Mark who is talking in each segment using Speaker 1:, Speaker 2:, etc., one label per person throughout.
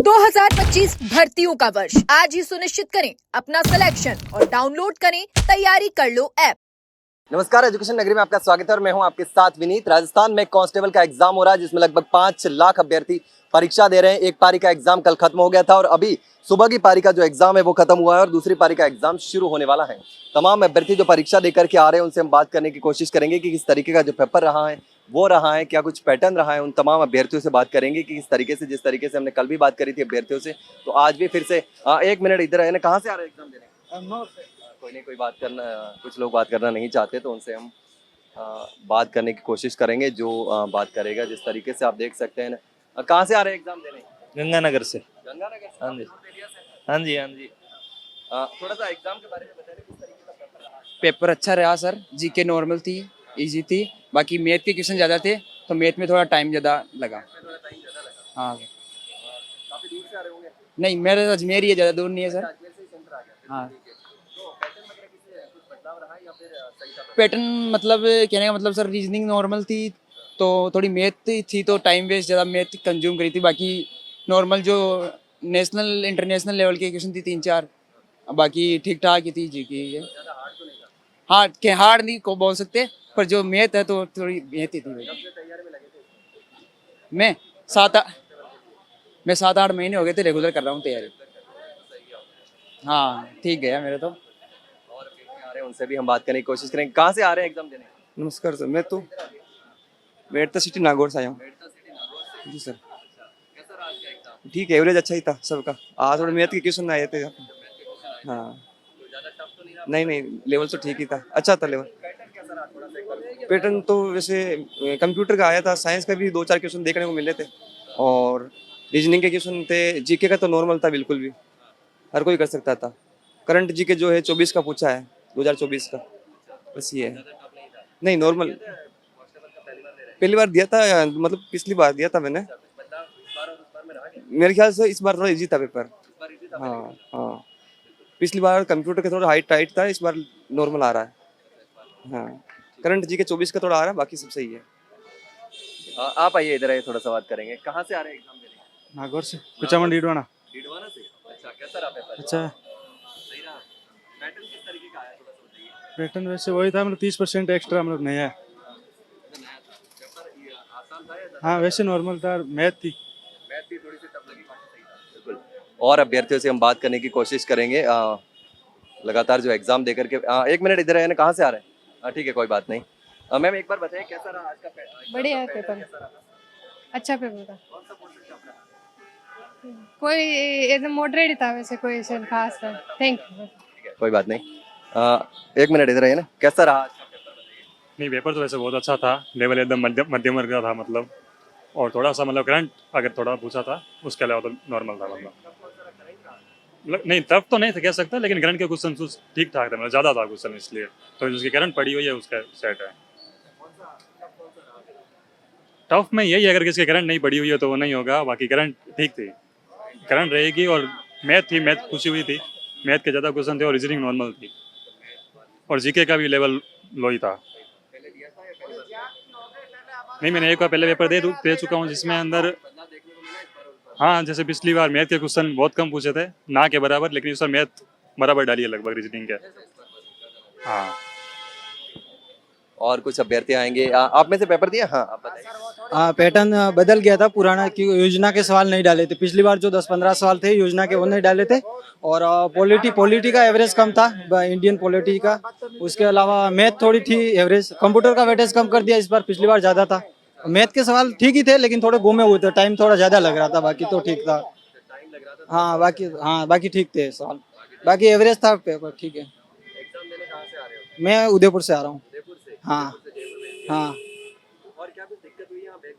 Speaker 1: 2025 भर्तियों का वर्ष। आज ही सुनिश्चित करें अपना सिलेक्शन और डाउनलोड करें तैयारी कर लो ऐप।
Speaker 2: नमस्कार, एजुकेशन नगरी में आपका स्वागत है और मैं हूं आपके साथ विनीत। राजस्थान में कांस्टेबल का एग्जाम हो रहा है जिसमें लगभग 5 लाख अभ्यर्थी परीक्षा दे रहे हैं। एक पारी का एग्जाम कल खत्म हो गया था और अभी सुबह की पारी का जो एग्जाम है वो खत्म हुआ है और दूसरी पारी का एग्जाम शुरू होने वाला है। तमाम अभ्यर्थी जो परीक्षा देकर के आ रहे हैं उनसे हम बात करने की कोशिश करेंगे कि किस तरीके का जो पेपर रहा है वो रहा है, क्या कुछ पैटर्न रहा है। उन तमाम अभ्यर्थियों से बात करेंगे कि किस तरीके से, जिस तरीके से हमने कल भी बात करी थी अभ्यर्थियों से, तो आज भी फिर से एक मिनट इधर है ना, कहाँ से आ रहे हैं एग्जाम देने? कोई नहीं, कोई बात करना, कुछ लोग बात करना नहीं चाहते तो उनसे हम बात करने की कोशिश करेंगे। जो बात करेगा, जिस तरीके से आप देख सकते हैं ना, कहाँ से आ रहे हैं एग्जाम देने?
Speaker 3: गंगानगर से।
Speaker 2: गंगानगर से?
Speaker 3: हाँ जी।
Speaker 2: एरिया से?
Speaker 3: हाँ जी, हाँ जी।
Speaker 2: थोड़ा सा एग्जाम के बारे में बताइए, किस तरीके का पेपर रहा?
Speaker 4: पेपर अच्छा रहा सर। जीके नॉर्मल थी, इजी थी। बाकी मैथ के क्वेश्चन ज़्यादा थे तो मैथ में थोड़ा टाइम ज़्यादा लगा।
Speaker 2: थोड़ा टाइम ज़्यादा लगा।
Speaker 4: हाँ
Speaker 2: काफी दूर से आ रहे होंगे?
Speaker 4: नहीं, मेरे अजमेर ही है, ज़्यादा दूर नहीं है सर।
Speaker 2: अजमेर से ही सेंटर आ गया?
Speaker 4: हाँ।
Speaker 2: ठीक है। तो पैटर्न वगैरह किसी कुछ बदलाव रहा है या फिर सही था?
Speaker 4: पैटर्न मतलब कहने का मतलब सर, रीजनिंग नॉर्मल थी तो थोड़ी मैथ थी तो टाइम वेस्ट ज़्यादा मैथ कंज्यूम करी थी। बाकी नॉर्मल जो नेशनल इंटरनेशनल लेवल के क्वेश्चन थी 3-4, बाकी ठीक ठाक ही थी जी की।
Speaker 2: ज़्यादा हार्ड तो नहीं था?
Speaker 4: हाँ, के हार्ड नहीं को बोल सकते, पर जो मैथ है तो थोड़ी मैथ ही थी भाई।
Speaker 2: कब से तैयारी में लगे थे?
Speaker 4: मैं सात आ- मैं 7-8 महीने हो गए थे रेगुलर कर रहा हूँ तैयारी। हाँ, ठीक गया मेरे तो।
Speaker 2: और अभ्यर्थी आ रहे हैं, उनसे भी हम बात करने की कोशिश करेंगे। कहाँ से आ रहे हैं एग्जाम देने?
Speaker 5: नमस्कार सर, मैं तो वेटता सिटी नागौर से आया हूँ।
Speaker 2: मेडता सिटी नागौर से।
Speaker 5: जी सर।
Speaker 2: कैसा रहा आज का एग्जाम?
Speaker 5: ठीक है, एवरेज अच्छा ही था सबका। आज थोड़े मैथ के क्वेश्चन आए थे। हाँ,
Speaker 2: कोई ज़्यादा टफ तो नहीं रहा?
Speaker 5: नहीं, लेवल तो ठीक ही था, अच्छा था लेवल।
Speaker 2: पैटर्न कैसा रहा, थोड़ा सा एक बार?
Speaker 5: पैटर्न तो वैसे कंप्यूटर का आया था, साइंस का भी 2-4 क्वेश्चन देखने को मिले थे और रीजनिंग के क्वेश्चन थे। जीके का तो नॉर्मल था, बिल्कुल भी हर कोई कर सकता था। करंट जीके जो है 24 का पूछा है, 2024 का, बस ये है। नहीं, नॉर्मल पहली बार दिया था, मतलब पिछली बार दिया था मैंने।
Speaker 2: बदलाव इस बार और उस बार में रहा क्या?
Speaker 5: मेरे ख्याल से इस बार थोड़ा इजी था पेपर।
Speaker 2: इस बार इजी था?
Speaker 5: हाँ हाँ, पिछली बार कंप्यूटर का थोड़ा हाइट टाइट था, इस बार नॉर्मल आ रहा है। हाँ, करंट जी के 24 का थोड़ा आ रहा है, बाकी सब सही है।
Speaker 2: आप आइए इधर आइए, थोड़ा सा बात करेंगे। कहाँ से आ रहे हैं एग्जाम देने?
Speaker 6: नागौर से कुचामन डीडवाना।
Speaker 2: डीडवाना से? अच्छा, कैसा रहा पेपर?
Speaker 6: अच्छा,
Speaker 2: सही रहा। पैटर्न किस तरीके का आया, थोड़ा सा बताइए।
Speaker 6: पैटर्न वैसे वही था, मतलब 30% एक्स्ट्रा मतलब नया है।
Speaker 2: नया था पेपर, ये आसान था या ज़्यादा?
Speaker 6: हाँ, वैसे नॉर्मल था, मैथ थी।
Speaker 2: मैथ भी थोड़ी सी टफ लगी, बाकी सही था। बिल्कुल। और अभ्यर्थियों से हम बात करने की कोशिश करेंगे। लगातार जो एग्जाम देकर के एक मिनट इधर है ना, कहाँ से आ रहे हैं? ठीक है, कोई बात नहीं। मैम एक बार बताइए, कैसा रहा आज का एग्जाम?
Speaker 7: बढ़िया
Speaker 2: का
Speaker 7: पेपर।
Speaker 2: कैसा रहा?
Speaker 7: अच्छा पेपर था।
Speaker 2: कौन सा पोर्शन टफ रहा?
Speaker 7: कोई एकदम मॉडरेट ही था, वैसे कोई ऐसा खास था। Thank you.
Speaker 2: ठीक है, कोई बात नहीं। एक मिनट इधर है ना, कैसा रहा आज का पेपर बताइए?
Speaker 6: नहीं, पेपर तो वैसे बहुत अच्छा था, लेवल एकदम मध्यम वर्ग का था मतलब। और थोड़ा सा मतलब करंट अगर थोड़ा पूछा था, उसके अलावा तो नॉर्मल था मतलब। नहीं, टफ तो नहीं था कह सकता, लेकिन करंट के क्वेश्चन ठीक ठाक था, मतलब ज़्यादा था क्वेश्चन, इसलिए तो जिसकी करंट पड़ी हुई है उसका सेट है। टफ में यही है, अगर किसकी करंट नहीं पड़ी हुई है तो वो नहीं होगा, बाकी करंट ठीक थी, करंट रहेगी। और मैथ थी, मैथ पूछी हुई थी, मैथ के ज़्यादा क्वेश्चन थे और रीजनिंग नॉर्मल थी। और जीके का भी लेवल लो ही था। नहीं, मैंने एक बार पहले पेपर दे चुका हूँ जिसमें अंदर, हाँ, जैसे पिछली बार मैथ के क्वेश्चन बहुत कम पूछे थे, ना के बराबर, लेकिन इस बार मैथ बराबर डाली है लगभग रीजनिंग के। हाँ।
Speaker 2: और कुछ अभ्यर्थी आएंगे। आप में से पेपर दिया? हाँ, आप बताइए।
Speaker 8: हाँ, पैटर्न बदल गया था। पुराना की योजना के सवाल नहीं डाले थे पिछली बार, जो 10-15 सवाल थे योजना के वो नहीं डाले थे। और पॉलिटी का एवरेज कम था, इंडियन पॉलिटी का। उसके अलावा मैथ थोड़ी थी एवरेज। कंप्यूटर का वेटेज कम कर दिया इस बार, पिछली बार ज़्यादा था। मैथ के सवाल ठीक ही थे लेकिन थोड़े घूमे हुए थे, टाइम थोड़ा ज़्यादा लग रहा था, बाकी तो ठीक था। बाकी ठीक थे सवाल, बाकी एवरेज था पेपर, ठीक है।
Speaker 2: एग्जाम देने कहाँ से आ रहे हो?
Speaker 8: मैं उदयपुर से आ रहा हूँ।
Speaker 2: उदयपुर से?
Speaker 8: हाँ
Speaker 2: उदयपुर से जयपुर में?
Speaker 8: हाँ।
Speaker 2: और क्या कुछ दिक्कत हुई यहाँ बैग?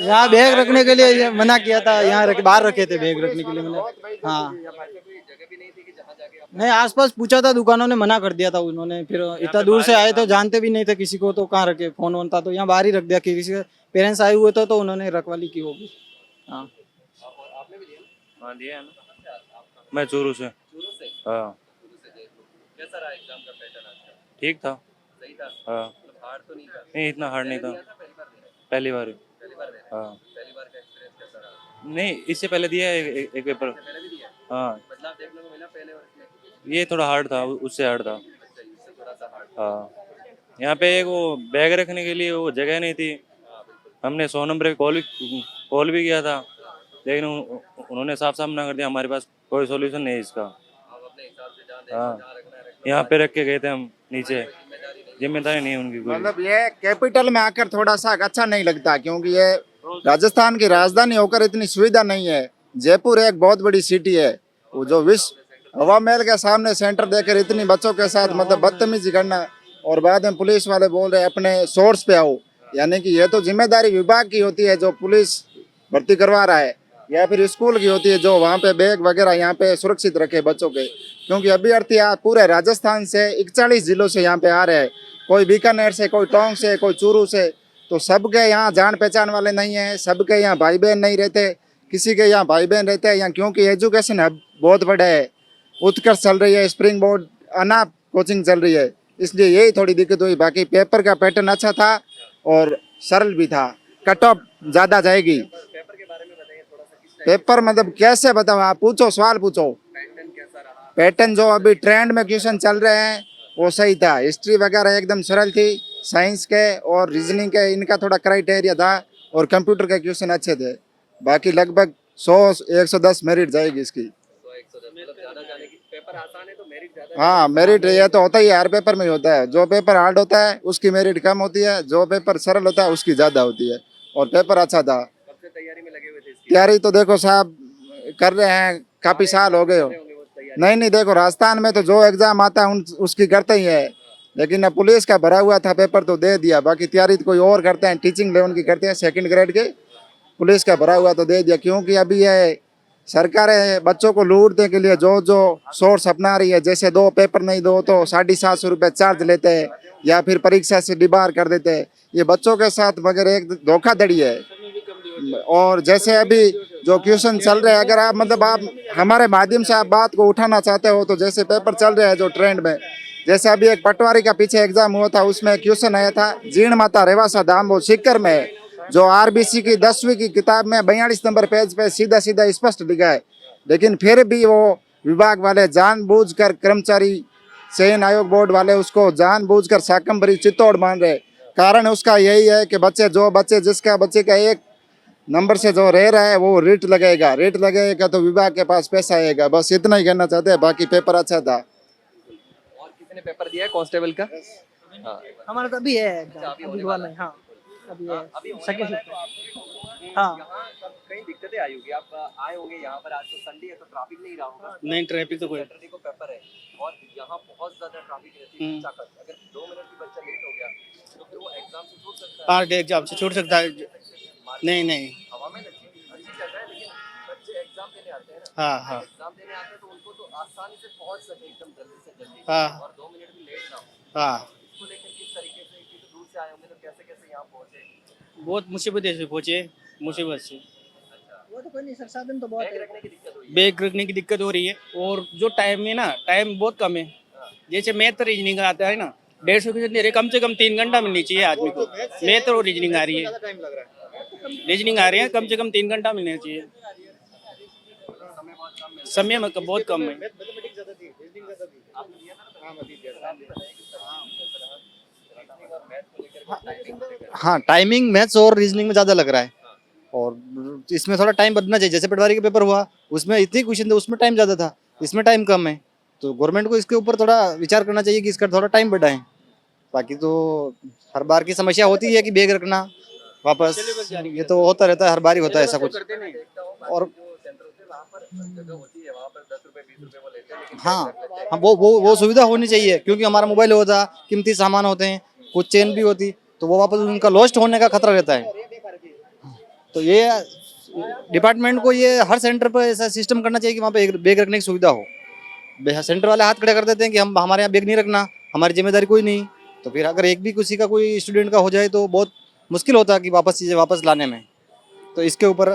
Speaker 8: यहाँ बैग रखने के लिए मना किया था, यहाँ बाहर रखे थे बैग रखने के लिए मैंने। हाँ,
Speaker 2: कोई जगह भी नहीं थी कि जहाँ जाके आप?
Speaker 8: नहीं, आसपास पूछा था, दुकानों ने मना कर दिया था उन्होंने। फिर इतना दूर से आए तो जानते भी नहीं थे किसी को, तो कहाँ रखे, फोन वोन था तो यहाँ बाहर ही रख दिया। किसी के पेरेंट्स आए हुए थे तो उन्होंने रखवाली की होगी। हाँ।
Speaker 2: और आपने भी दिया?
Speaker 3: हाँ, दिया है ना। मैं चूरू से।
Speaker 2: चूरू से?
Speaker 3: हाँ,
Speaker 2: चूरू से जयपुर। कैसा रहा एग्जाम का पैटर्न आज का?
Speaker 3: ठीक था।
Speaker 2: सही था?
Speaker 3: हाँ,
Speaker 2: मतलब हार्ड तो नहीं था?
Speaker 3: नहीं इतना हार्ड नहीं
Speaker 2: पहले
Speaker 3: था,
Speaker 2: दिया था, पहली बार दिया?
Speaker 3: पहली बार ही।
Speaker 2: पहली बार दे रहे हैं।
Speaker 3: हाँ,
Speaker 2: पहली बार का एक्सपीरियंस कैसा रहा?
Speaker 3: नहीं, इससे पहले दिया है एक पेपर। हाँ,
Speaker 2: बदलाव देखने को मिला पहले वर्ष में?
Speaker 3: ये थोड़ा हार्ड था, उससे हार्ड था। हाँ, यहाँ पे एक वो बैग रखने के लिए वो जगह नहीं थी। हमने 100 नंबर पे कॉल भी किया था, लेकिन उन्होंने साफ साफ मना कर दिया, हमारे पास कोई सॉल्यूशन नहीं है इसका। हाँ, यहाँ पे रख के गए थे हम नीचे, जिम्मेदारी नहीं है उनकी कोई।
Speaker 9: मतलब ये कैपिटल में आकर थोड़ा सा अच्छा नहीं लगता, क्योंकि ये राजस्थान की राजधानी होकर इतनी सुविधा नहीं है। जयपुर एक बहुत बड़ी सिटी है, वो जो विश्व हवा महल के सामने सेंटर देकर इतनी बच्चों के साथ मतलब बदतमीजी करना, और बाद में पुलिस वाले बोल रहे अपने सोर्स पे आओ, यानी कि ये तो जिम्मेदारी विभाग की होती है जो पुलिस भर्ती करवा रहा है, या फिर स्कूल की होती है जो वहाँ पे बैग वगैरह यहाँ पे सुरक्षित रखे बच्चों के। क्योंकि अभ्यर्थी पूरे राजस्थान से 41 जिलों से यहाँ पे आ रहे हैं, कोई बीकानेर से, कोई टोंक से, कोई चूरू से, तो सबके यहाँ जान पहचान वाले नहीं है, सबके यहाँ भाई बहन नहीं रहते, किसी के यहाँ भाई बहन रहते हैं यहाँ, क्योंकि एजुकेशन हब बहुत बड़ा है, उत्कर्ष चल रही है, स्प्रिंग बोर्ड, अनाप कोचिंग चल रही है, इसलिए यही थोड़ी दिक्कत हुई। बाकी पेपर का पैटर्न अच्छा था और सरल भी था। कट ऑफ ज़्यादा जाएगी। पेपर मतलब कैसे बताओ, आप पूछो, सवाल पूछो। पैटर्न जो अभी ट्रेंड में क्वेश्चन चल रहे हैं वो सही था, हिस्ट्री वगैरह एकदम सरल थी, साइंस के और रीजनिंग के इनका थोड़ा क्राइटेरिया था, और कंप्यूटर के क्वेश्चन अच्छे थे। बाकी लगभग 100-110 मेरिट जाएगी इसकी। हाँ, मेरिट ये तो होता ही है, हर पेपर में ही होता है। जो पेपर हार्ड होता है उसकी मेरिट कम होती है, जो पेपर सरल होता है उसकी ज़्यादा होती है। और पेपर अच्छा था।
Speaker 2: तैयारी में लगे हुए थे?
Speaker 9: तैयारी तो देखो साहब कर रहे हैं, काफ़ी साल हो गए हो। नहीं, देखो राजस्थान में तो जो एग्ज़ाम आता है उसकी करते ही है, लेकिन अब पुलिस का भरा हुआ था पेपर तो दे दिया। बाकी तैयारी तो कोई और करते हैं, टीचिंग लेवल की करते हैं, 2nd ग्रेड के। पुलिस का भरा हुआ तो दे दिया, क्योंकि अभी ये सरकारें बच्चों को लूटने के लिए जो सोर्स अपना रही है, जैसे 2 पेपर नहीं दो तो 750 रुपये चार्ज लेते हैं, या फिर परीक्षा से डिबार कर देते हैं। ये बच्चों के साथ मगर एक धोखाधड़ी है। और जैसे अभी जो क्वेश्चन चल रहे हैं, अगर आप मतलब आप हमारे माध्यम से आप बात को उठाना चाहते हो, तो जैसे पेपर चल रहे हैं जो ट्रेंड में, जैसे अभी एक पटवारी का पीछे एग्जाम हुआ था, उसमें क्वेश्चन आया था जीर्ण माता रेवासा धाम, वो सीकर में है, जो RBC की 10वीं की किताब में 42 नंबर पेज पे सीधा स्पष्ट लिखा है। लेकिन फिर भी वो विभाग वाले जानबूझकर, कर्मचारी चयन आयोग बोर्ड वाले उसको जानबूझकर शाकंभरी चित्तौड़ मान रहे। कारण उसका यही है कि बच्चे का एक नंबर से जो रह रहा है वो रेट लगेगा तो विभाग के पास पैसा आएगा। बस इतना ही कहना चाहते हैं। बाकी पेपर अच्छा था।
Speaker 2: और किसी ने पेपर दिया है कांस्टेबल का? हाँ,
Speaker 10: हमारा तो अभी है
Speaker 2: अभी
Speaker 10: अभी
Speaker 2: होने
Speaker 10: हुआ
Speaker 2: वाला
Speaker 10: नहीं। हाँ, अभी है
Speaker 2: अभी होने
Speaker 10: सेकंड
Speaker 2: वाला है,
Speaker 10: शिफ्ट।
Speaker 2: तो आपको
Speaker 10: हाँ।
Speaker 2: यहाँ कब कई दिक्कतें आई होगी, आप आए होंगे यहाँ पर, आज तो संडे है तो ट्रैफिक नहीं रहा होगा।
Speaker 10: नहीं, ट्रैफिक तो कोई
Speaker 2: सैटरडे को पेपर है और यहाँ बहुत ज्यादा ट्रैफिक रहती है। बच्चा अगर 2 मिनट भी बच्चा लेट हो गया तो फिर वो एग्जाम से छूट सकता है।
Speaker 10: हाँ, एग्जाम से छूट सकता है। नहीं
Speaker 2: हवा में अच्छी जगह है, लेकिन बच्चे एग्जाम देने आते हैं ना।
Speaker 10: हाँ
Speaker 2: एग्जाम देने आते हैं तो उनको तो आसानी से पहुंच सके एकदम जल्दी से जल्दी,
Speaker 10: हाँ।
Speaker 2: और 2 मिनट भी लेट ना हो।
Speaker 10: हाँ,
Speaker 2: इसको लेकर किस तरीके से, कि तो दूर से आए होंगे तो कैसे कैसे यहाँ पहुंचे?
Speaker 10: बहुत मुसीबत से पहुंचे, मुसीबत से। वो तो कोई नहीं सर, साधन तो बहुत
Speaker 2: बैग
Speaker 10: है।
Speaker 2: रखने की दिक्कत हुई है?
Speaker 10: बैग रखने की दिक्कत हो रही है, और जो टाइम है ना, टाइम बहुत कम है। जैसे मैथ रीजनिंग आता है ना, 150 क्वेश्चन दे रहे, कम से कम 3 घंटा मिलनी चाहिए आदमी को। मैथ और रीजनिंग आ रही है, रीजनिंग आ रही है, कम से कम 3 घंटा मिलना चाहिए। समय में बहुत कम है।
Speaker 8: हाँ, टाइमिंग मैथ्स और रीजनिंग में ज़्यादा लग रहा है, और इसमें थोड़ा टाइम बदलना चाहिए। जैसे पटवारी का पेपर हुआ, उसमें इतने क्वेश्चन थे, उसमें टाइम ज़्यादा था, इसमें टाइम कम है। तो गवर्नमेंट को इसके ऊपर थोड़ा विचार करना चाहिए कि इसका थोड़ा टाइम बढ़ाएं। बाकी तो हर बार की समस्या होती है कि बैग रखना वापस, ये तो होता रहता है, हर बार ही होता है ऐसा कुछ। और हाँ, वो सुविधा होनी चाहिए, क्योंकि हमारा मोबाइल होता, कीमती सामान होते हैं, कुछ चेन भी होती, तो वो वापस उनका लॉस्ट होने का खतरा रहता है। तो ये डिपार्टमेंट को ये हर सेंटर पर ऐसा सिस्टम करना चाहिए कि वहाँ पे एक बैग रखने की सुविधा हो। सेंटर वाले हाथ खड़े कर देते हैं कि हम हमारे यहाँ बैग नहीं रखना, हमारी जिम्मेदारी कोई नहीं। तो फिर अगर एक भी किसी का कोई स्टूडेंट का हो जाए तो बहुत मुश्किल होता है कि वापस चीज़ें वापस लाने में। तो इसके ऊपर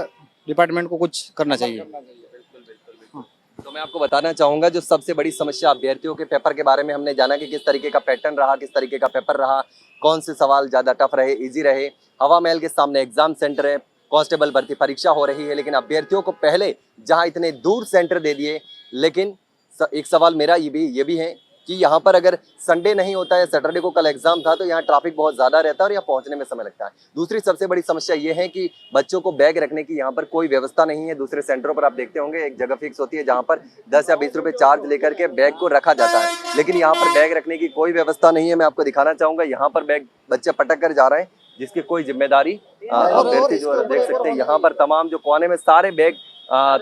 Speaker 8: डिपार्टमेंट को कुछ करना चाहिए।
Speaker 2: तो मैं आपको बताना चाहूँगा जो सबसे बड़ी समस्या अभ्यर्थियों के पेपर के बारे में हमने जाना कि किस तरीके का पैटर्न रहा, किस तरीके का पेपर रहा, कौन से सवाल ज़्यादा टफ रहे, इजी रहे। हवा महल के सामने एग्जाम सेंटर है, कांस्टेबल भर्ती परीक्षा हो रही है, लेकिन अभ्यर्थियों को पहले जहां इतने दूर सेंटर दे दिए, लेकिन एक सवाल मेरा ये भी है कि यहाँ पर अगर संडे नहीं होता है, सैटरडे को कल एग्जाम था, तो यहाँ ट्रैफिक बहुत ज्यादा रहता है और यहाँ पहुंचने में समय लगता है। दूसरी सबसे बड़ी समस्या ये है कि बच्चों को बैग रखने की यहाँ पर कोई व्यवस्था नहीं है। दूसरे सेंटरों पर आप देखते होंगे एक जगह फिक्स होती है जहाँ पर 10 या 20 रुपए चार्ज लेकर के बैग को रखा जाता है, लेकिन यहाँ पर बैग रखने की कोई व्यवस्था नहीं है। मैं आपको दिखाना चाहूंगा, यहाँ पर बैग बच्चे पटक कर जा रहे हैं, जिसकी कोई जिम्मेदारी अभ्यर्थी जो देख सकते हैं। यहाँ पर तमाम जो कोने में सारे बैग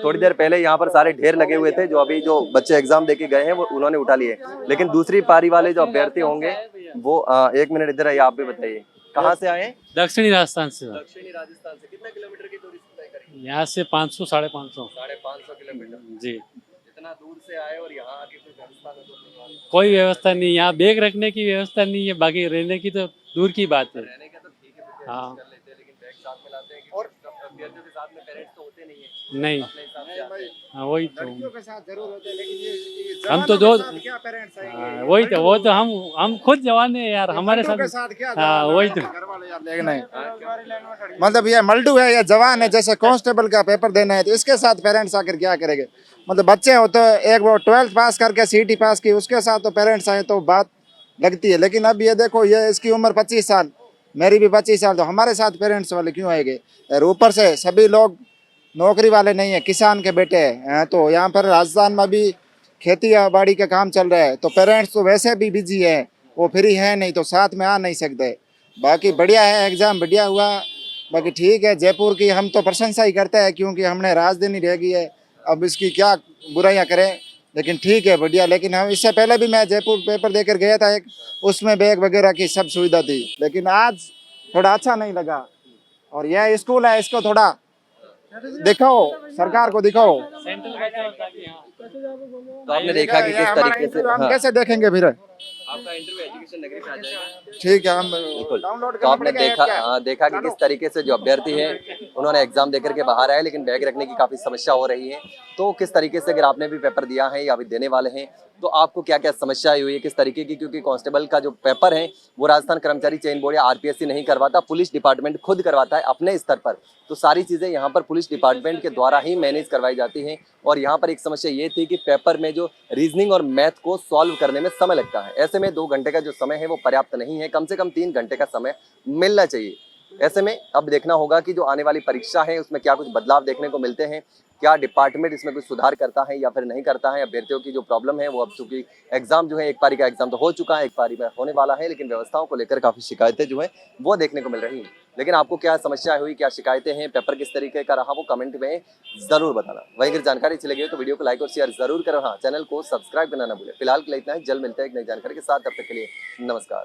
Speaker 2: थोड़ी देर पहले यहाँ पर सारे ढेर लगे हुए थे, जो अभी जो बच्चे एग्जाम देके गए हैं वो उन्होंने उठा लिए। लेकिन दूसरी पारी वाले जो अभ्यर्थी होंगे वो एक मिनट इधर आइए, आप भी बताइए कहाँ से आए?
Speaker 11: दक्षिणी राजस्थान से।
Speaker 2: दक्षिणी राजस्थान से। कितने किलोमीटर की दूरी तय करी?
Speaker 11: यहाँ से 500 साढ़े 500
Speaker 2: किलोमीटर
Speaker 11: जी।
Speaker 2: इतना दूर से आए और यहाँ आके कोई व्यवस्था नहीं?
Speaker 11: कोई व्यवस्था नहीं, यहाँ बैग रखने की व्यवस्था नहीं है, बाकी रहने की तो दूर की बात है।
Speaker 2: रहने का तो ठीक है,
Speaker 11: हाँ।
Speaker 2: कर लेते हैं, लेकिन बैग साथ में लाते हैं कि और अभ्यर्थियों के साथ में पेरेंट्स तो होते नहीं है,
Speaker 11: नहीं,
Speaker 2: अपने हिसाब से आते हैं।
Speaker 11: हाँ वही तो,
Speaker 9: लड़कियों के साथ जरूर होते हैं, लेकिन ये
Speaker 11: हम तो
Speaker 9: जवानों
Speaker 11: दो,
Speaker 9: के साथ क्या पेरेंट्स आएंगे?
Speaker 11: हाँ, वही तो, वो तो हम खुद जवान है यार, हमारे
Speaker 9: मल्टू के
Speaker 11: साथ।
Speaker 9: साथ क्या
Speaker 11: हाँ
Speaker 9: जवान
Speaker 11: वही
Speaker 9: है?
Speaker 11: तो,
Speaker 9: घर वाले यार लेकिन नहीं, मतलब ये मल्टू है या जवान है, जैसे कांस्टेबल का पेपर देना है तो इसके साथ पेरेंट्स आकर क्या करेंगे? मतलब बच्चे हो तो एक वो 12th पास करके सीटी पास की, उसके साथ तो पेरेंट्स आए तो बात लगती है। लेकिन अब ये देखो, ये इसकी उम्र 25 साल, मेरी भी 25 साल, तो हमारे साथ पेरेंट्स वाले क्यों आएंगे? और ऊपर से सभी लोग नौकरी वाले नहीं है, किसान के बेटे हैं। तो यहाँ पर राजस्थान में भी खेती बाड़ी का काम चल रहा है, तो पेरेंट्स तो वैसे भी बिजी है, वो फ्री है नहीं, तो साथ में आ नहीं सकते। बाकी बढ़िया है, एग्ज़ाम बढ़िया हुआ, बाकी ठीक है। जयपुर की हम तो प्रशंसा ही करते हैं, क्योंकि हमने राजधानी रह गई है, अब इसकी क्या बुराइयां करें, लेकिन ठीक है बढ़िया। लेकिन हम इससे पहले भी मैं जयपुर पेपर देकर गया था एक, उसमें बैग वगैरह की सब सुविधा थी, लेकिन आज थोड़ा अच्छा नहीं लगा। और यह स्कूल है, इसको थोड़ा दिखाओ, सरकार को दिखाओ।
Speaker 2: तो आपने देखा कि किस तरीके से
Speaker 9: हम कैसे देखेंगे फिर?
Speaker 2: आपका इंटरव्यू एजुकेशन नगरी में आ जाएगा।
Speaker 9: ठीक है, हम
Speaker 2: बिल्कुल।
Speaker 9: डाउनलोड
Speaker 2: तो आपने
Speaker 9: करने
Speaker 2: देखा कि किस तरीके से जो अभ्यर्थी है उन्होंने एग्जाम देकर के बाहर आए, लेकिन बैग रखने की काफी समस्या हो रही है। तो किस तरीके से, अगर आपने भी पेपर दिया है या अभी देने वाले हैं, तो आपको क्या क्या समस्या हुई है, किस तरीके की? क्योंकि कांस्टेबल का जो पेपर है वो राजस्थान कर्मचारी चयन बोर्ड या आरपीएससी नहीं करवाता, पुलिस डिपार्टमेंट खुद करवाता है अपने स्तर पर। तो सारी चीजें यहाँ पर पुलिस डिपार्टमेंट के द्वारा ही मैनेज करवाई जाती हैं। और यहाँ पर एक समस्या ये थी कि पेपर में जो रीजनिंग और मैथ को सॉल्व करने में समय लगता है, ऐसे में 2 घंटे का जो समय है वो पर्याप्त नहीं है, कम से कम 3 घंटे का समय मिलना चाहिए। ऐसे में अब देखना होगा कि जो आने वाली परीक्षा है उसमें क्या कुछ बदलाव देखने को मिलते हैं, क्या डिपार्टमेंट इसमें कुछ सुधार करता है या फिर नहीं करता है। अभ्यर्थियों की जो प्रॉब्लम है वो, अब चूंकि एग्जाम जो है, एक पारी का एग्जाम तो हो चुका है, एक पारी में होने वाला है, लेकिन व्यवस्थाओं को लेकर काफी शिकायतें जो है वो देखने को मिल रही हैं। लेकिन आपको क्या समस्या हुई, क्या शिकायतें हैं, पेपर किस तरीके का रहा, वो कमेंट में जरूर बताना। वहीं अगर जानकारी अच्छी लगी हो तो वीडियो को लाइक और शेयर जरूर करो। हाँ, चैनल को सब्सक्राइब करना ना भूलें। फिलहाल के लिए इतना ही, जल्द मिलते हैं एक नई जानकारी के साथ, तब तक के लिए नमस्कार।